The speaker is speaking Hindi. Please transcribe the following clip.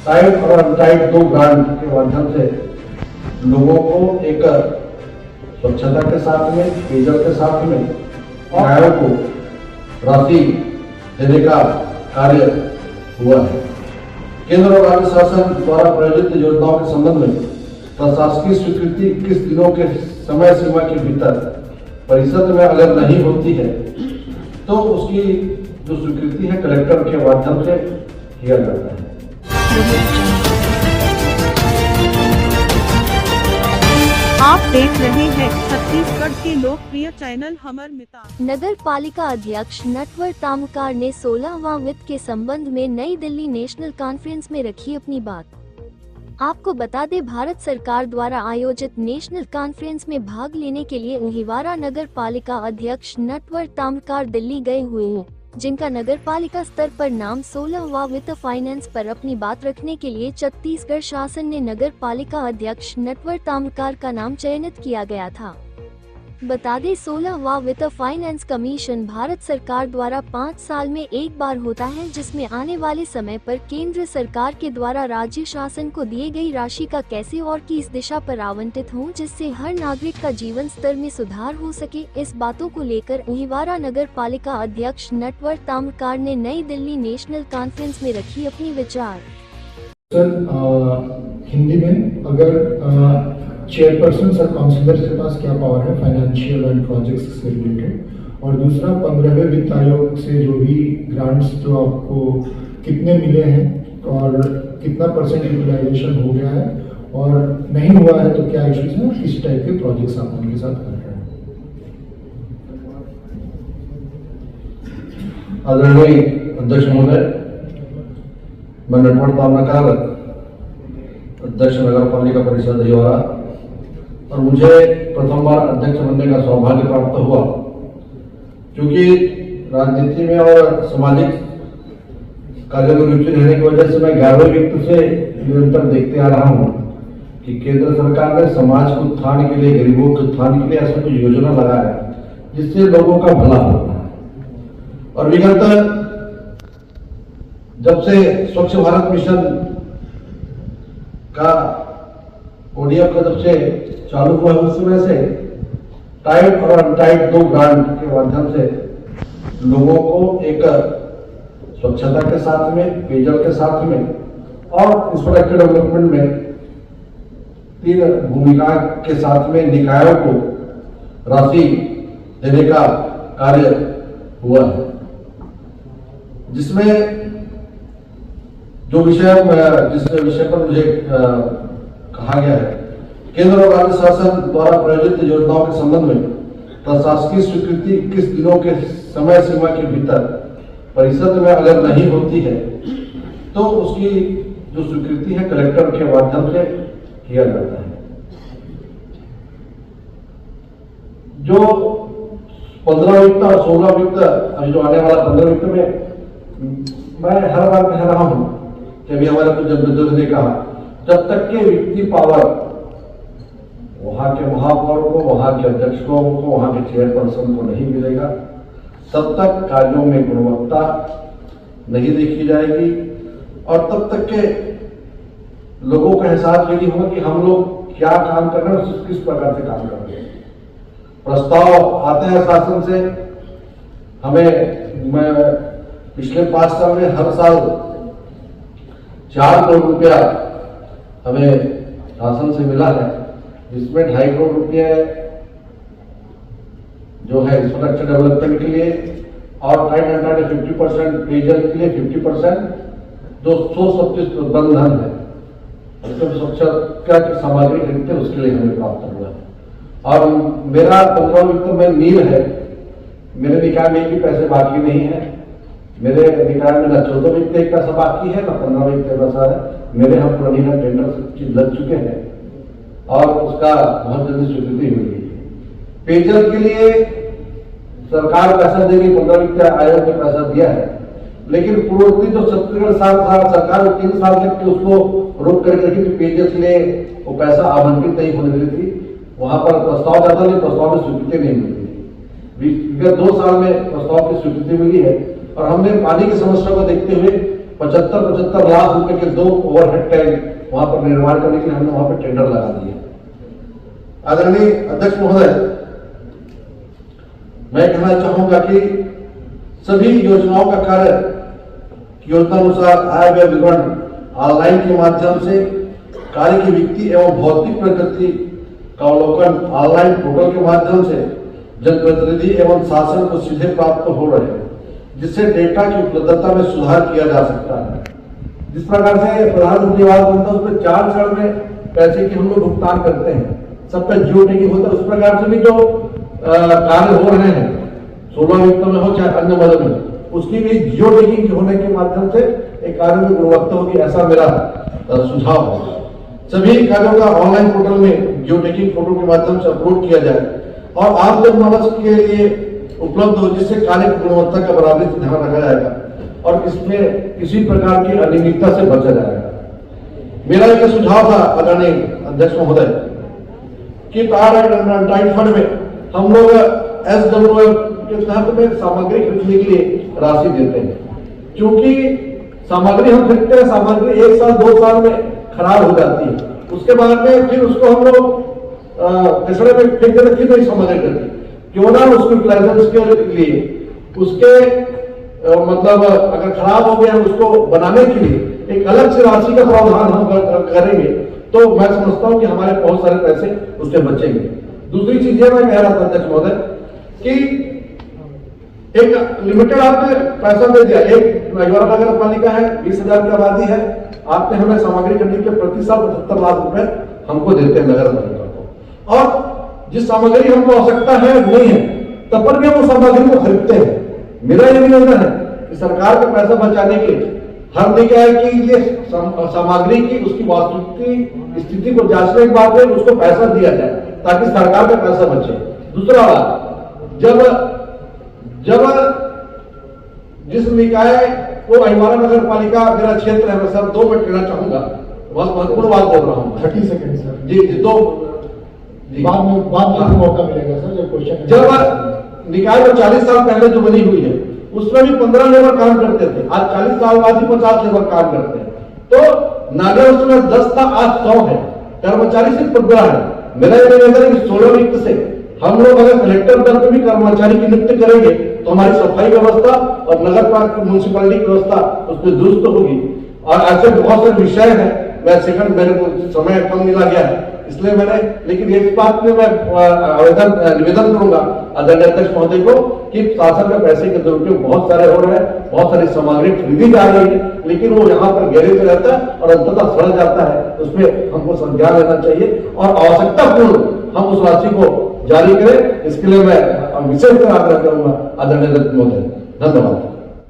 टाइट और अनटाइट 2 ग्रांट के माध्यम से लोगों को एक स्वच्छता के साथ में, पेयजल के साथ में गायों को राशि देने का कार्य हुआ है। केंद्र और राज्य शासन द्वारा प्रायोजित योजनाओं के संबंध में प्रशासकीय स्वीकृति 21 दिनों के समय सीमा के भीतर परिषद में अगर नहीं होती है तो उसकी जो स्वीकृति है कलेक्टर के माध्यम से किया जाता है। आप देख रहे हैं छत्तीसगढ़ के लोकप्रिय चैनल हमर मिता। नगर पालिका अध्यक्ष नटवर तामकार ने 16वां वित्त के संबंध में नई दिल्ली नेशनल कॉन्फ्रेंस में रखी अपनी बात। आपको बता दें, भारत सरकार द्वारा आयोजित नेशनल कॉन्फ्रेंस में भाग लेने के लिए ओहिवारा नगर पालिका अध्यक्ष नटवर तामकार दिल्ली गए हुए हैं, जिनका नगर पालिका स्तर पर नाम 16वां वित्त फाइनेंस पर अपनी बात रखने के लिए छत्तीसगढ़ शासन ने नगर पालिका अध्यक्ष नटवर तामकार का नाम चयनित किया गया था। बता दें, 16वां वित्त फाइनेंस कमीशन भारत सरकार द्वारा 5 साल में एक बार होता है, जिसमें आने वाले समय पर केंद्र सरकार के द्वारा राज्य शासन को दिए गई राशि का कैसे और किस दिशा पर आवंटित हो, जिससे हर नागरिक का जीवन स्तर में सुधार हो सके। इस बातों को लेकर ओहिवारा नगर पालिका अध्यक्ष नटवर तामकार ने नई दिल्ली नेशनल कॉन्फ्रेंस में रखी अपनी विचार। हिंदी में अगर चेयरपर्सन सर काउंसिलर के पास क्या पावर है फाइनेंशियल एंड प्रोजेक्ट्स से रिलेटेड, और दूसरा 15वें वित्त आयोग से जो भी ग्रांट्स जो आपको कितने मिले हैं और कितना % यूटिलाइजेशन हो गया है, और नहीं हुआ है तो क्या इश्यूज हैं, किस टाइप के प्रोजेक्ट्स आप उनके साथ कर रहे हैं। आदरणीय अध्यक्ष महोदय, मैं नटवर तामकार, अध्यक्ष नगर पालिका परिषद ओहिवारा, और मुझे प्रथम बार अध्यक्ष बनने का सौभाग्य प्राप्त हुआ, क्योंकि राजनीति में और सामाजिक कार्यों में रुचि रहने की वजह से मैं 11वें वित्त से निरंतर देखते आ रहा हूँ कि केंद्र सरकार ने समाज के उत्थान के लिए, गरीबों के उत्थान के लिए ऐसा कुछ योजना लगाया है जिससे लोगों का भला होता है। और विगत जब से स्वच्छ भारत मिशन का ओडीएफ का जब से चालू हुआ उस समय से टाइट और अनटाइट 2 ग्रांट के माध्यम से लोगों को एक स्वच्छता के साथ में, पेयजल के साथ में और इंफ्रास्ट्रक्चर डेवलपमेंट में 3 भूमिका के साथ में निकायों को राशि देने का कार्य हुआ है, जिसमें जिस विषय पर मुझे कहा गया है, केंद्र और राज्य शासन द्वारा प्रायोजित योजनाओं के संबंध में प्रशासकीय स्वीकृति 21 दिनों के समय सीमा के भीतर परिषद में अगर नहीं होती है तो उसकी जो स्वीकृति है कलेक्टर के माध्यम से किया जाता है। जो 15 वित्त और 16 वित्त, अभी जो आने वाला 15 वित्त में मैं हर बार कह रहा हूं कि अभी हमारे कुछ बुजुर्ग ने कहा, जब तक के वित्तीय पावर वहां के महापौर को, वहां के अध्यक्षों को, वहां के चेयरपर्सन को नहीं मिलेगा, तब तक कार्यों में गुणवत्ता नहीं देखी जाएगी और तब तक के लोगों का एहसास भी नहीं होगा कि हम लोग क्या काम कर रहे हैं और किस प्रकार से काम कर रहे हैं। प्रस्ताव आते हैं शासन से, मैं पिछले 5 साल में हर साल 4 करोड़ रुपया हमें शासन से मिला है, जिसमें 2.5 करोड़ रुपये जो है इंफ्रास्ट्रक्चर डेवलपमेंट के लिए और 50% पेयजल के लिए, 50% जो 137 प्रबंधन है, स्वच्छता की सामग्री खरीदते उसके लिए हमें प्राप्त हुआ है। और मेरा 15 वित्त में नील है, मेरे निकाय में भी पैसे बाकी नहीं है, मेरे निकाय में न 14 वित्त एक पैसा बाकी है, न 15 वित्त पैसा है। मेरे हम प्रणीय टेंडर लग चुके हैं और उसका बहुत जल्दी स्वीकृति मिलेगी। पेयजल के लिए सरकार पैसा देगी, 15 वित्त आयोग ने पैसा दिया है, लेकिन पूर्ववर्ती जो छत्तीसगढ़ सरकार 3 साल तक की उसको रोक करके रखी कि पेयजल के लिए वो पैसा आवंटित नहीं होने देती थी। वहां पर प्रस्ताव जाता नहीं, प्रस्ताव में स्वीकृति नहीं मिलती थी। विगत 2 साल में प्रस्ताव की स्वीकृति मिली है और हमने पानी की समस्या को देखते हुए 75 लाख रुपए के 2 ओवरहेड टैंक वहां पर निर्माण करने के लिए हमने वहां पर टेंडर लगा दिए। आदरणीय अध्यक्ष महोदय, मैं कहना चाहूंगा कि सभी योजनाओं का कार्य योजनानुसार आय व्यय विवरण ऑनलाइन के माध्यम से कार्य की वित्तीय एवं भौतिक प्रगति का अवलोकन ऑनलाइन पोर्टल के माध्यम से जनप्रतिनिधि एवं शासन को सीधे प्राप्त हो रहे हैं, जिससे डेटा की उपलब्धता में सुधार किया जा सकता है। जिस प्रकार से प्रधानमंत्री आवास बनता है उसमें 4 चरण में पैसे की हम लोग भुगतान करते हैं, सब पे जियो टैगिंग होता है, उस प्रकार से भी जो कार्य हो रहे हैं 16 वित्त में हो चाहे अन्य मद में, उसकी भी जियो टैगिंग होने के माध्यम से एक कार्य में गुणवत्ता होगी, ऐसा मेरा सुझाव है। सभी कार्यों का ऑनलाइन पोर्टल में जियो टैगिंग फोटो के माध्यम से अपलोड किया जाए और आम जनमानस के लिए उपलब्ध हो, जिससे कार्य की गुणवत्ता का बराबरी से ध्यान रखा जाएगा और इसमें किसी प्रकार की अनियमितता से बचा जाएगा। मेरा यह सुझाव था आदरणीय अध्यक्ष महोदय कि टाइट फंड में हम लोग SWF के तहत में सामग्री खरीदने के लिए राशि देते हैं, क्योंकि सामग्री हम खरीदते हैं, सामग्री 1 साल 2 साल में खराब हो जाती है, उसके बाद में फिर उसको हम लोग कचरे में फेंक देते, फिर वही सामग्री करती, क्यों ना उसको यूटिलाइजेशन के लिए उसके मतलब अगर खराब हो गया उसको बनाने के लिए एक अलग से राशि का प्रावधान हम करेंगे, तो मैं समझता हूं कि हमारे बहुत सारे पैसे उससे बचेंगे। दूसरी चीज ये मैं कह रहा था अध्यक्ष महोदय कि एक लिमिटेड आपने पैसा दे दिया, एक नगर पालिका है, 20,000 की आबादी है, आपने हमें सामग्री खरीदने के प्रति साल 75 लाख रुपए हमको देते हैं नगर पालिका को, और जिस सामग्री हमको आवश्यकता है नहीं है तब पर भी हम उस सामग्री को खरीदते हैं। मेरा ये निवेदन है कि सरकार का पैसा बचाने के लिए हर नहीं है कि ये सामग्री की उसकी वास्तविक स्थिति को जांचने के बाद में उसको पैसा दिया जाए ताकि सरकार का पैसा बचे। दूसरा बात, जब जिस निकाय को अहिवारा नगर पालिका मेरा क्षेत्र है, मैं सर 2 मिनट कहना चाहूंगा, बहुत महत्वपूर्ण बात बोल रहा हूँ। 30 सेकंड सर। जी दो बाद में मौका मिलेगा सर जब क्वेश्चन। जब निकाय में 40 साल पहले जो बनी हुई है उसमें भी 15 लेबर काम करते थे, आज 40 साल बाद ही 50 लेबर काम करते हैं, तो नागर उसमें 10 था, आज 100 है, कर्मचारी सिर्फ 15 है। मेरा ये निवेदन है कि 16 वित्त से हम लोग अगर कलेक्टर दर पर भी कर्मचारी की नियुक्ति करेंगे तो हमारी सफाई व्यवस्था और नगर पालिका म्यूनिसिपैलिटी की व्यवस्था उसमें दुरुस्त होगी। और ऐसे बहुत से विषय हैं, मैं सेकंड मेरे को समय कम मिला गया है इसलिए मैंने, लेकिन इस बात में मैं निवेदन करूंगा आदरणीय अध्यक्ष महोदय को कि शासन के पैसे के दुरुपयोग बहुत सारे हो रहे हैं, बहुत सारी सामग्री खरीदी जा रही है, लेकिन वो यहाँ पर गैरेज में रहता है और अंततः सड़ जाता है, उसमें हमको संज्ञान लेना चाहिए और आवश्यकतापूर्ण हम उस राशि को जारी करें। इसके लिए मैं विशेष आग्रह करूंगा आदरणीय अध्यक्ष महोदय। धन्यवाद।